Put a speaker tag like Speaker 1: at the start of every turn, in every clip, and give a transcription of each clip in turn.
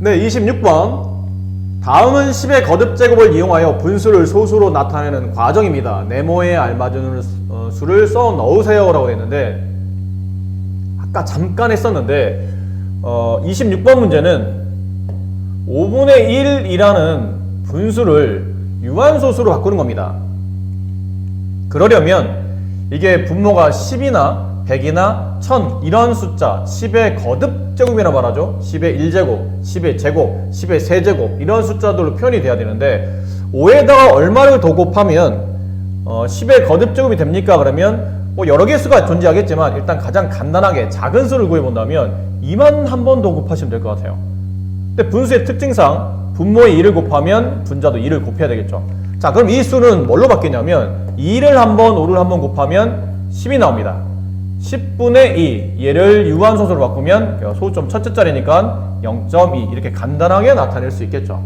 Speaker 1: 네, 26번. 다음은 10의 거듭제곱을 이용하여 분수를 소수로 나타내는 과정입니다. 네모에 알맞은 수를 써 넣으세요 라고 했는데, 아까 잠깐 했었는데 26번 문제는 5분의 1이라는 분수를 유한소수로 바꾸는 겁니다. 그러려면 이게 분모가 10이나 100이나 1000 이런 숫자 10의 거듭제곱이라고 말하죠. 10의 1제곱, 10의 제곱, 10의 세제곱 이런 숫자들로 표현이 돼야 되는데 5에다가 얼마를 더 곱하면 10의 거듭제곱이 됩니까? 그러면 뭐 여러 개의 수가 존재하겠지만 일단 가장 간단하게 작은 수를 구해본다면 2만 한 번 더 곱하시면 될 것 같아요. 근데 분수의 특징상 분모의 2를 곱하면 분자도 2를 곱해야 되겠죠. 자, 그럼 이 수는 뭘로 바뀌냐면 2를 한번 5를 한번 곱하면 10이 나옵니다. 10분의 2 얘를 유한소수로 바꾸면 소수점 첫째 자리니까 0.2 이렇게 간단하게 나타낼 수 있겠죠.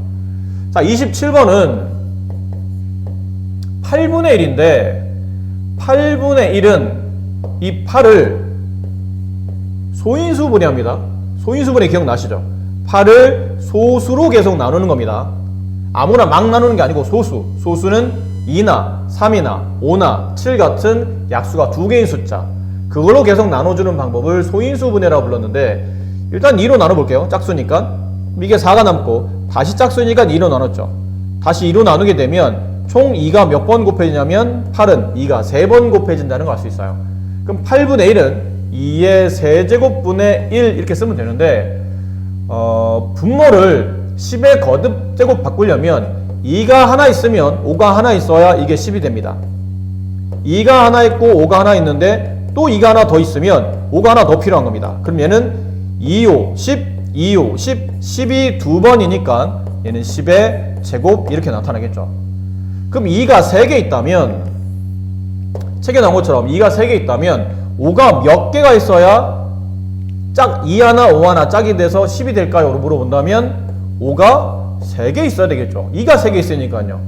Speaker 1: 자, 27번은 8분의 1인데 8분의 1은 이 8을 소인수분해 합니다. 소인수분해 기억나시죠? 8을 소수로 계속 나누는 겁니다. 아무나 막 나누는 게 아니고 소수는 2나 3이나 5나 7 같은 약수가 2개인 숫자 그걸로 계속 나눠주는 방법을 소인수분해라고 불렀는데 일단 2로 나눠볼게요. 짝수니까 이게 4가 남고 다시 짝수니까 2로 나눴죠. 다시 2로 나누게 되면 총 2가 몇 번 곱해지냐면 8은 2가 3번 곱해진다는 걸 알 수 있어요. 그럼 8분의 1은 2의 세제곱분의 1 이렇게 쓰면 되는데 분모를 10의 거듭제곱 바꾸려면 2가 하나 있으면 5가 하나 있어야 이게 10이 됩니다. 2가 하나 있고 5가 하나 있는데 또 2가 하나 더 있으면 5가 하나 더 필요한 겁니다. 그럼 얘는 2호 10, 2호 10, 10이 두 번이니까 얘는 10의 제곱 이렇게 나타나겠죠. 그럼 2가 3개 있다면 책에 나온 것처럼 2가 3개 있다면 5가 몇 개가 있어야 짝 2 하나 5 하나 짝이 돼서 10이 될까요? 물어본다면 5가 3개 있어야 되겠죠. 2가 3개 있으니까요.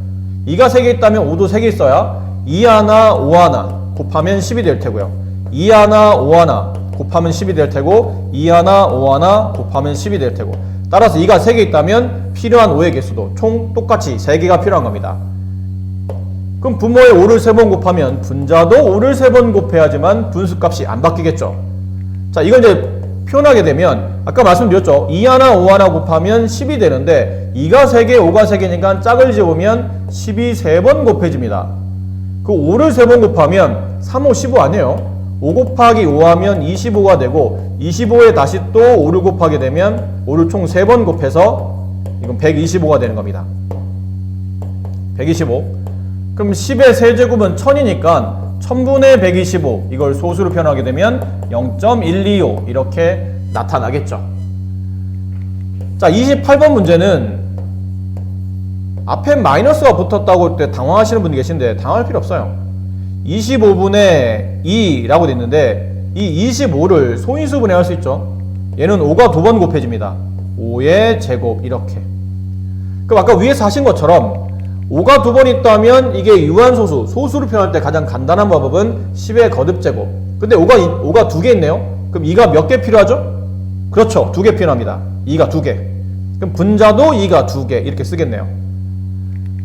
Speaker 1: 2가 3개 있다면 5도 3개 있어야 2 하나 5 하나 곱하면 10이 될 테고요. 2 하나 5 하나 곱하면 10이 될 테고 2 하나 5 하나 곱하면 10이 될 테고 따라서 2가 3개 있다면 필요한 5의 개수도 총 똑같이 3개가 필요한 겁니다. 그럼 분모에 5를 3번 곱하면 분자도 5를 3번 곱해야지만 분수값이 안 바뀌겠죠. 자, 이건 이제 표현하게 되면 아까 말씀드렸죠. 2 하나 5 하나 곱하면 10이 되는데 2가 3개 5가 3개니까 짝을 지우면 10이 3번 곱해집니다. 그 5를 3번 곱하면 3, 5, 15 아니에요. 5 곱하기 5 하면 25가 되고 25에 다시 또 5를 곱하게 되면 5를 총 3번 곱해서 이건 125가 되는 겁니다. 125. 그럼 10의 세제곱은 1000이니까 1000분의 125 이걸 소수로 표현하게 되면 0.125 이렇게 나타나겠죠. 자, 28번 문제는 앞에 마이너스가 붙었다고 할 때 당황하시는 분이 계신데 당황할 필요 없어요. 25분의 2라고 됐는데 이 25를 소인수분해 할 수 있죠. 얘는 5가 두 번 곱해집니다. 5의 제곱 이렇게. 그럼 아까 위에서 하신 것처럼 5가 두 번 있다면 이게 유한소수, 소수로 표현할 때 가장 간단한 방법은 10의 거듭제곱. 근데 5가 두 개 있네요. 그럼 2가 몇 개 필요하죠? 그렇죠. 2개 필요합니다. 2가 2개. 그럼 분자도 2가 2개 이렇게 쓰겠네요.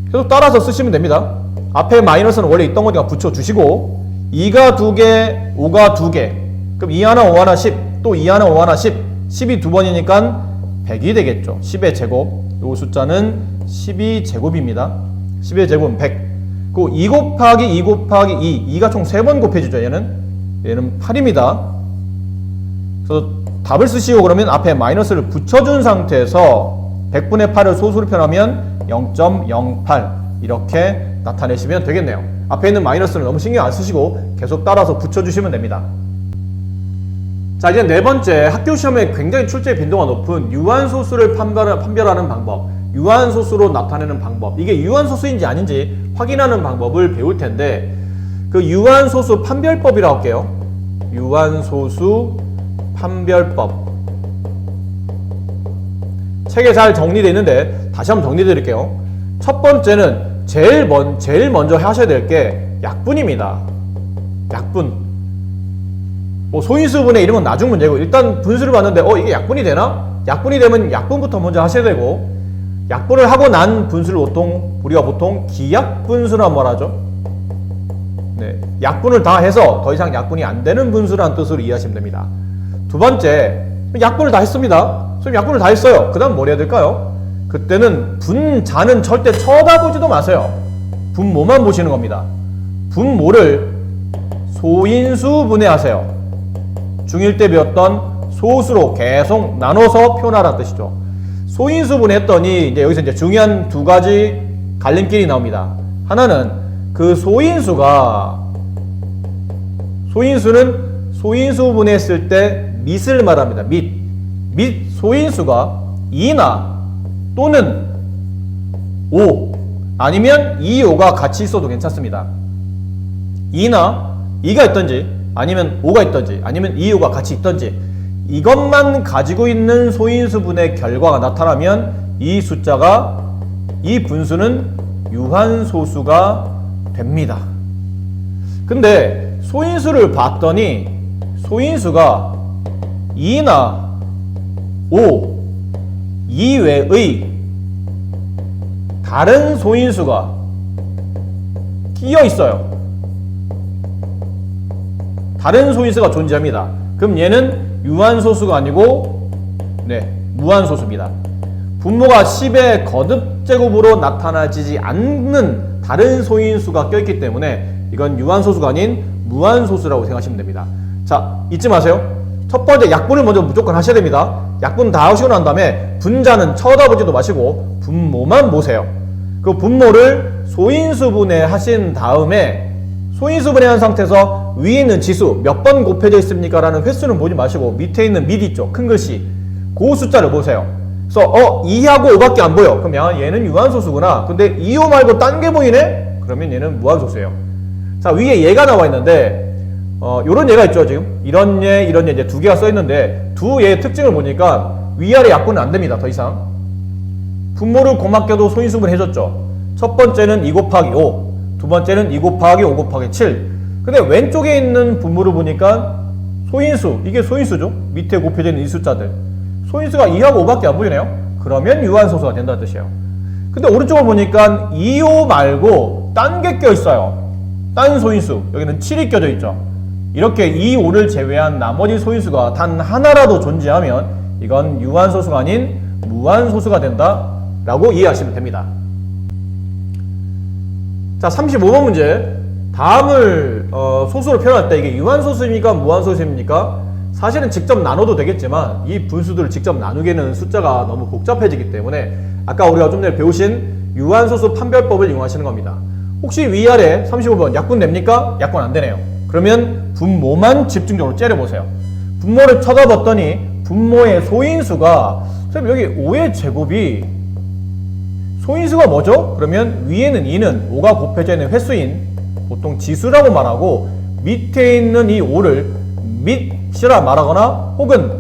Speaker 1: 계속 따라서 쓰시면 됩니다. 앞에 마이너스는 원래 있던 거니까 붙여주시고 2가 2개, 5가 2개. 그럼 2 하나 5 하나 10, 또 2 하나 5 하나 10. 10이 두 번이니까 100이 되겠죠. 10의 제곱. 이 숫자는 12 제곱입니다. 10의 제곱은 100. 그 2 곱하기 2 곱하기 2. 2가 총 3번 곱해지죠. 얘는 8입니다. 그래서 답을 쓰시고 그러면 앞에 마이너스를 붙여준 상태에서 100분의 8을 소수로 표현하면 0.08 이렇게 나타내시면 되겠네요. 앞에 있는 마이너스는 너무 신경 안 쓰시고 계속 따라서 붙여주시면 됩니다. 자, 이제 네 번째, 학교 시험에 굉장히 출제 빈도가 높은 유한소수를 판별하는 방법, 유한소수로 나타내는 방법, 이게 유한소수인지 아닌지 확인하는 방법을 배울 텐데 그 유한소수 판별법이라고 할게요. 유한소수 판별법. 책에 잘 정리되어 있는데 다시 한번 정리해 드릴게요. 첫 번째는 제일 먼저 하셔야 될 게 약분입니다. 약분. 뭐 소인수분해 이런 건 나중 문제고 일단 분수를 봤는데 이게 약분이 되나? 약분이 되면 약분부터 먼저 하셔야 되고, 약분을 하고 난 분수를 우리가 보통 기약분수라 말하죠. 네, 약분을 다 해서 더 이상 약분이 안 되는 분수라는 뜻으로 이해하시면 됩니다. 두 번째, 약분을 다 했습니다. 선생님 약분을 다 했어요. 그 다음 뭘 해야 될까요? 그때는 분자는 절대 쳐다보지도 마세요. 분모만 보시는 겁니다. 분모를 소인수 분해하세요. 중1 때 배웠던 소수로 계속 나눠서 표현하라는 뜻이죠. 소인수 분해했더니 이제 여기서 이제 중요한 두 가지 갈림길이 나옵니다. 하나는 그 소인수는 소인수 분해했을 때 밑을 말합니다. 밑 소인수가 2나 또는 5 아니면 2, 5가 같이 있어도 괜찮습니다. 2나 2가 있던지 아니면 5가 있던지 아니면 2, 5가 같이 있던지 이것만 가지고 있는 소인수분의 결과가 나타나면 이 분수는 유한소수가 됩니다. 근데 소인수를 봤더니 소인수가 2나 5 이외의 다른 소인수가 끼어 있어요. 다른 소인수가 존재합니다. 그럼 얘는 유한소수가 아니고 무한소수입니다. 분모가 10의 거듭제곱으로 나타나지 않는 다른 소인수가 껴있기 때문에 이건 유한소수가 아닌 무한소수라고 생각하시면 됩니다. 자, 잊지 마세요. 첫 번째 약분을 먼저 무조건 하셔야 됩니다. 약분 다 하시고 난 다음에 분자는 쳐다보지도 마시고 분모만 보세요. 그 분모를 소인수분해 하신 다음에 소인수분해한 상태에서 위에 있는 지수 몇 번 곱해져 있습니까? 라는 횟수는 보지 마시고 밑에 있는 밑 있죠? 큰 글씨 그 숫자를 보세요. 그래서 2하고 5밖에 안 보여. 그럼 얘는 유한소수구나. 근데 2, 5 말고 딴 게 보이네? 그러면 얘는 무한소수예요. 자, 위에 얘가 나와 있는데 요런 얘가 있죠. 지금 이런 얘 이제 두 개가 써 있는데 두 얘의 특징을 보니까 위아래 약분은 안 됩니다. 더 이상 분모를 고맙게도 소인수분 해줬죠. 첫 번째는 2 곱하기 5 두 번째는 2 곱하기 5 곱하기 7. 근데 왼쪽에 있는 분모를 보니까 소인수, 이게 소인수죠. 밑에 곱해져 있는 이 숫자들. 소인수가 2하고 5밖에 안 보이네요. 그러면 유한소수가 된다는 뜻이에요. 근데 오른쪽을 보니까 2, 5 말고 딴 게 껴있어요. 딴 소인수. 여기는 7이 껴져 있죠. 이렇게 2, 5를 제외한 나머지 소인수가 단 하나라도 존재하면 이건 유한소수가 아닌 무한소수가 된다라고 이해하시면 됩니다. 자, 35번 문제. 다음을 소수로 표현할 때 이게 유한소수입니까? 무한소수입니까? 사실은 직접 나눠도 되겠지만 이 분수들을 직접 나누기에는 숫자가 너무 복잡해지기 때문에 아까 우리가 좀 전에 배우신 유한소수 판별법을 이용하시는 겁니다. 혹시 위아래 35번 약분 됩니까? 약분 안 되네요. 그러면 분모만 집중적으로 째려보세요. 분모를 쳐다봤더니 분모의 소인수가 선생님 여기 5의 제곱이 소인수가 뭐죠? 그러면 위에는 2는 5가 곱해져 있는 횟수인 보통 지수라고 말하고 밑에 있는 이 5를 밑이라 말하거나 혹은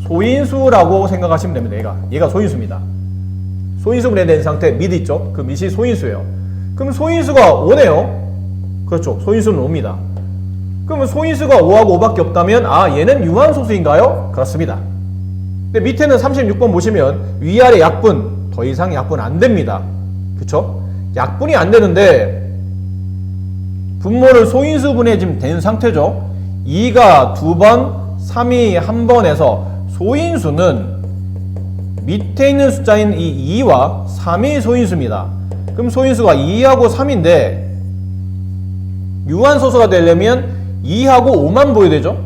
Speaker 1: 소인수라고 생각하시면 됩니다. 얘가 소인수입니다. 소인수분해 된 상태 밑 있죠? 그 밑이 소인수예요. 그럼 소인수가 5네요. 그렇죠. 소인수는 5입니다. 그러면 소인수가 5하고 5밖에 없다면 얘는 유한소수인가요? 그렇습니다. 근데 밑에는 36번 보시면 위아래 약분 더 이상 약분 안 됩니다. 그쵸? 약분이 안 되는데 분모를 소인수분해 지금 된 상태죠. 2가 2번, 3이 1번에서 소인수는 밑에 있는 숫자인 이 2와 3이 소인수입니다. 그럼 소인수가 2하고 3인데 유한소수가 되려면 2하고 5만 보여야 되죠.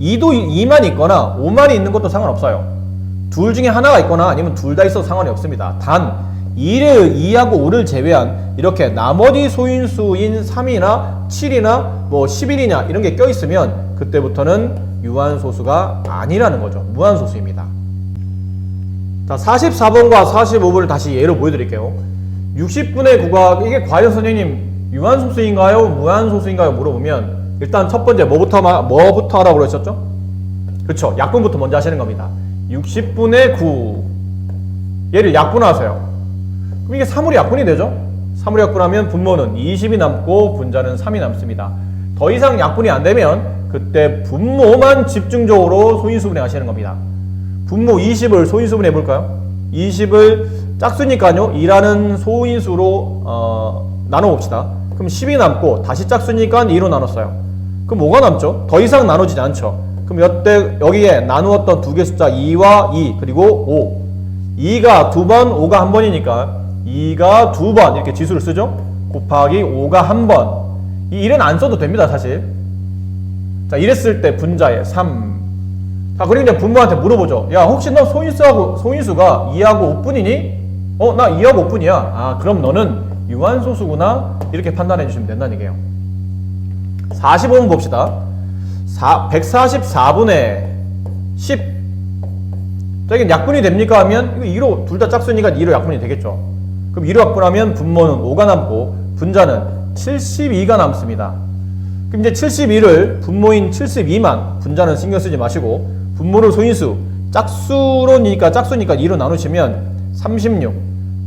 Speaker 1: 2도 2만 있거나 5만이 있는 것도 상관없어요. 둘 중에 하나가 있거나 아니면 둘 다 있어도 상관이 없습니다. 단 2하고 5를 제외한 이렇게 나머지 소인수인 3이나 7이나 뭐 11이냐 이런 게 껴있으면 그때부터는 유한소수가 아니라는 거죠. 무한소수입니다. 자, 44번과 45번을 다시 예로 보여드릴게요. 60분의 9가 이게 과연 선생님 유한소수인가요? 무한소수인가요? 물어보면 일단 첫 번째 뭐부터 하라고 그러셨죠? 그렇죠. 약분부터 먼저 하시는 겁니다. 60분의 9 얘를 약분하세요. 그럼 이게 3으로 약분이 되죠? 3으로 약분하면 분모는 20이 남고 분자는 3이 남습니다. 더 이상 약분이 안 되면 그때 분모만 집중적으로 소인수분해 하시는 겁니다. 분모 20을 소인수분 해볼까요? 20을 짝수니까요 2라는 소인수로 나눠봅시다. 그럼 10이 남고 다시 짝수니까 2로 나눴어요. 그럼 뭐가 남죠? 더 이상 나눠지지 않죠. 그럼 여기에 나누었던 두 개 숫자 2와 2 그리고 5 2가 두 번 5가 한 번이니까 2가 두 번 이렇게 지수를 쓰죠. 곱하기 5가 한 번. 이 1은 안 써도 됩니다 사실. 자 이랬을 때 분자에 3. 자 그리고 이제 부모한테 물어보죠. 야 혹시 너 소인수가 2하고 5분이니? 나 2하고 5분이야. 아 그럼 너는 유한소수구나. 이렇게 판단해 주시면 된다는 얘기예요. 45번 봅시다. 144분의 10. 자 이게 약분이 됩니까 하면 이거 2로 둘 다 짝수니까 2로 약분이 되겠죠. 그럼 2로 약분하면 분모는 5가 남고 분자는 72가 남습니다. 그럼 이제 72를 분모인 72만 분자는 신경 쓰지 마시고 분모를 소인수 짝수니까 2로 나누시면 36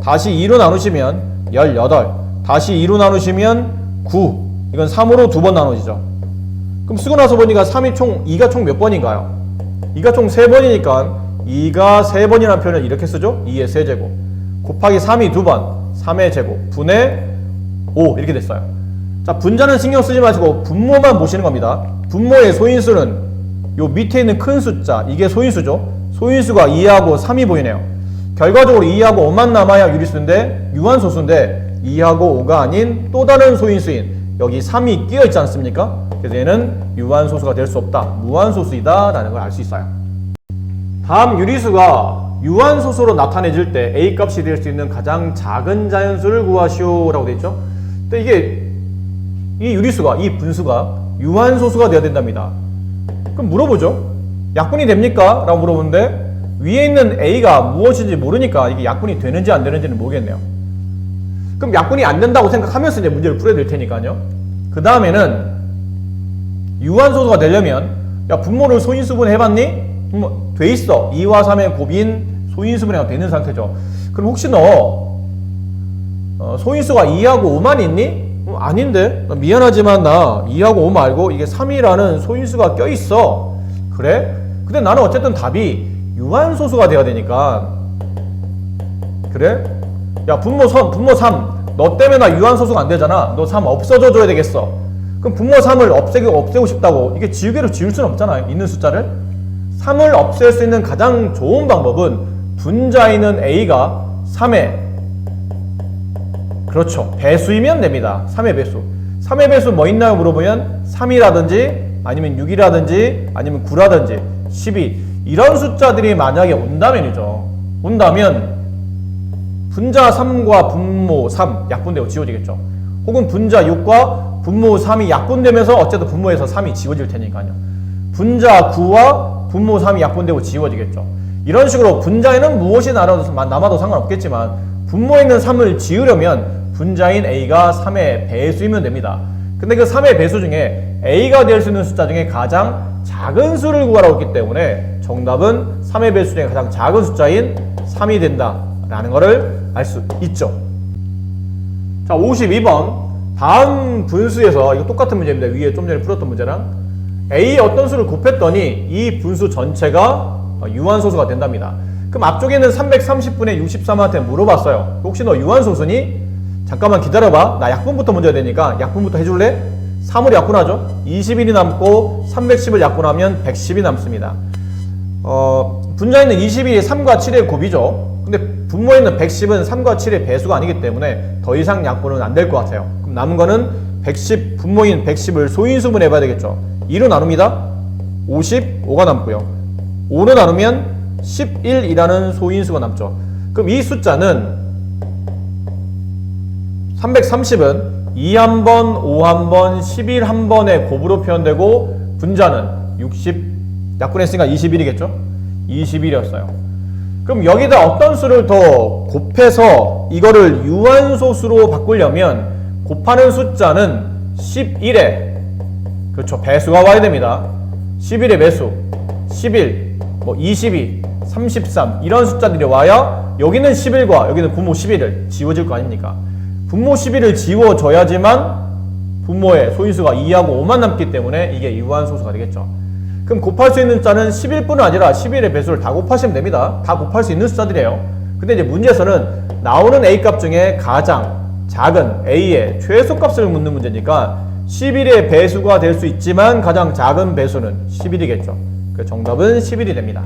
Speaker 1: 다시 2로 나누시면 18 다시 2로 나누시면 9 이건 3으로 두 번 나눠지죠. 그럼 쓰고 나서 보니까 2가 총 몇 번인가요? 2가 총 3번이니까 2가 3번이라는 표현을 이렇게 쓰죠. 2의 세제곱 곱하기 3이 2번 3의 제곱 분의 5 이렇게 됐어요. 자 분자는 신경 쓰지 마시고 분모만 보시는 겁니다. 분모의 소인수는 요 밑에 있는 큰 숫자 이게 소인수죠. 소인수가 2하고 3이 보이네요. 결과적으로 2하고 5만 남아야 유리수인데 유한소수인데 2하고 5가 아닌 또 다른 소인수인 여기 3이 끼어있지 않습니까? 그래서 얘는 유한소수가 될 수 없다. 무한소수이다 라는 걸 알 수 있어요. 다음 유리수가 유한소수로 나타내질 때 A 값이 될 수 있는 가장 작은 자연수를 구하시오 라고 되어 있죠. 근데 이게 이 유리수가 이 분수가 유한소수가 되어야 된답니다. 그럼 물어보죠. 약분이 됩니까? 라고 물어보는데 위에 있는 A가 무엇인지 모르니까 이게 약분이 되는지 안 되는지는 모르겠네요. 그럼 약분이 안 된다고 생각하면서 이제 문제를 풀어야 될 테니까요. 그 다음에는 유한소수가 되려면 야 분모를 소인수분 해봤니? 돼 있어. 2와 3의 곱인 소인수분이 되는 상태죠. 그럼 혹시 너 소인수가 2하고 5만 있니? 아닌데? 미안하지만 나 2하고 5 말고 이게 3이라는 소인수가 껴있어. 그래? 근데 나는 어쨌든 답이 유한소수가 돼야 되니까 그래? 야 분모 3 너 때문에 나 유한소수가 안 되잖아. 너 3 없어져 줘야 되겠어. 그럼 분모 3을 없애고 싶다고 이게 지우개로 지울 수는 없잖아요. 있는 숫자를 3을 없앨 수 있는 가장 좋은 방법은 분자에는 A가 3의 그렇죠. 배수이면 됩니다. 3의 배수. 3의 배수 뭐 있나요? 물어보면 3이라든지 아니면 6이라든지 아니면 9라든지 12 이런 숫자들이 만약에 온다면이죠. 온다면 분자 3과 분모 3 약분되고 지워지겠죠. 혹은 분자 6과 분모 3이 약분되면서 어쨌든 분모에서 3이 지워질 테니까요. 분자 9와 분모 3이 약분되고 지워지겠죠. 이런 식으로 분자에는 무엇이 남아도 상관없겠지만 분모에 있는 3을 지우려면 분자인 A가 3의 배수이면 됩니다. 근데 그 3의 배수 중에 A가 될 수 있는 숫자 중에 가장 작은 수를 구하라고 했기 때문에 정답은 3의 배수 중에 가장 작은 숫자인 3이 된다 라는 것을 알 수 있죠. 자 52번 다음 분수에서 이거 똑같은 문제입니다. 위에 좀 전에 풀었던 문제랑 A의 어떤 수를 곱했더니 이 분수 전체가 유한소수가 된답니다. 그럼 앞쪽에는 330분의 63한테 물어봤어요. 혹시 너 유한소수니? 잠깐만 기다려봐. 나 약분부터 먼저 해야 되니까 약분부터 해줄래? 3을 약분하죠. 21이 남고 310을 약분하면 110이 남습니다. 분자에 있는 21이 3과 7의 곱이죠. 근데 분모에 있는 110은 3과 7의 배수가 아니기 때문에 더 이상 약분은 안 될 것 같아요. 그럼 남은 거는 110, 분모인 110을 소인수분 해봐야 되겠죠. 2로 나눕니다. 55가 남고요. 5로 나누면 11이라는 소인수가 남죠. 그럼 이 숫자는 330은 2 한 번, 5 한 번, 11 한 번의 곱으로 표현되고 분자는 60 약분했으니까 21이겠죠? 21이었어요. 그럼 여기다 어떤 수를 더 곱해서 이거를 유한소수로 바꾸려면 곱하는 숫자는 11에 그렇죠. 배수가 와야 됩니다. 11의 배수 11, 22, 33 이런 숫자들이 와야 여기는 11과 여기는 분모 11을 지워질 거 아닙니까? 분모 11을 지워줘야지만 분모의 소인수가 2하고 5만 남기 때문에 이게 유한소수가 되겠죠. 그럼 곱할 수 있는 숫자는 11뿐 아니라 11의 배수를 다 곱하시면 됩니다. 다 곱할 수 있는 숫자들이에요. 근데 이제 문제에서는 나오는 A값 중에 가장 작은 A의 최소값을 묻는 문제니까 11의 배수가 될 수 있지만 가장 작은 배수는 11이겠죠. 그 정답은 11이 됩니다.